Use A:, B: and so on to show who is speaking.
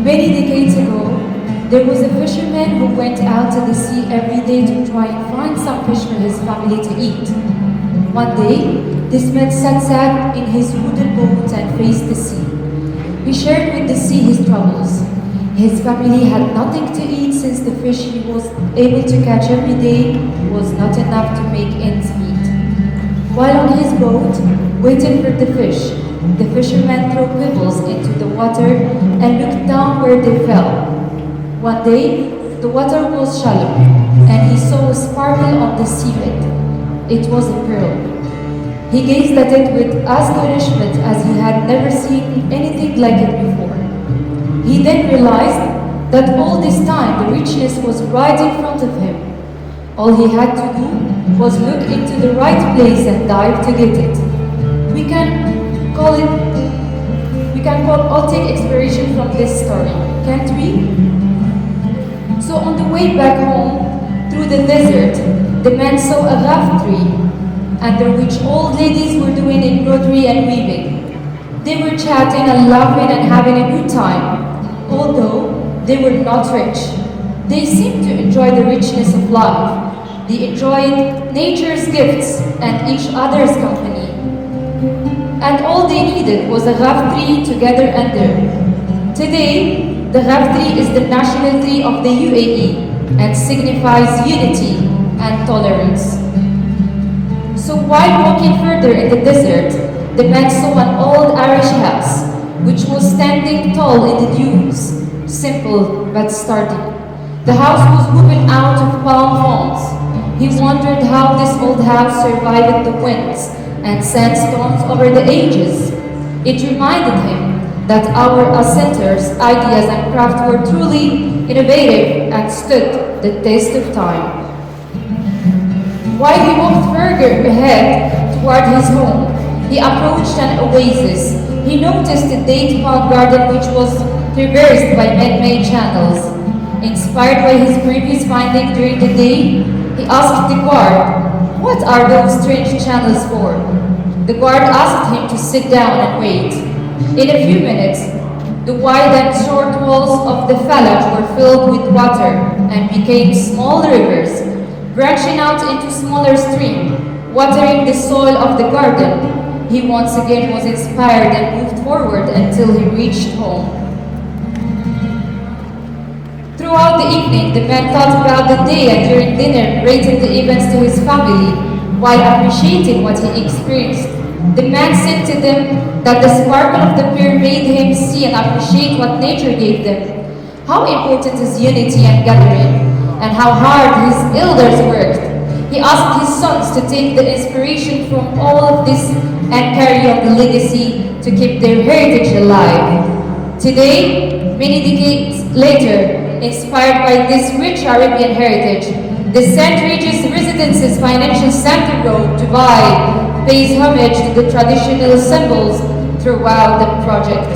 A: Many decades ago, there was a fisherman who went out to the sea every day to try and find some fish for his family to eat. One day, this man sat sad in his wooden boat and faced the sea. He shared with the sea his troubles. His family had nothing to eat since the fish he was able to catch every day was not enough to make ends meet. While on his boat, waiting for the fish, the fisherman threw pebbles into the water and looked down where they fell. One day, the water was shallow, and he saw a sparkle on the seabed. It was a pearl. He gazed at it with astonishment as he had never seen anything like it before. He then realized that all this time the richness was right in front of him. All he had to do was look into the right place and dive to get it. We can call all take inspiration from this story, can't we? So on the way back home through the desert, the man saw a raft tree, under which old ladies were doing embroidery and weaving. They were chatting and laughing and having a good time, although they were not rich. They seemed to enjoy the richness of life. They enjoyed nature's gifts and each other's company. And all they needed was a raft tree to gather under. Today, the raft tree is the national tree of the UAE and signifies unity and tolerance. So while walking further in the desert, the man saw an old Irish house, which was standing tall in the dunes, simple but sturdy. The house was woven out of palm fronds. He wondered how this old house survived the winds and sandstorms over the ages. It reminded him that our ancestors' ideas and craft were truly innovative and stood the test of time. While he walked further ahead toward his home, he approached an oasis. He noticed a date palm garden which was traversed by man-made channels. Inspired by his previous finding during the day, he asked the guard, "What are those strange channels for?" The guard asked him to sit down and wait. In a few minutes, the wide and short walls of the village were filled with water and became small rivers, branching out into smaller streams, watering the soil of the garden. He once again was inspired and moved forward until he reached home. Throughout the evening, the man thought about the day and during dinner rated the events to his family while appreciating what he experienced. The man said to them that the sparkle of the pearl made him see and appreciate what nature gave them, how important is unity and gathering, and how hard his elders worked. He asked his sons to take the inspiration from all of this and carry on the legacy to keep their heritage alive. Today, many decades later, inspired by this rich Arabian heritage, the St. Regis Residence's Financial Center Road, Dubai, pays homage to the traditional symbols throughout the project.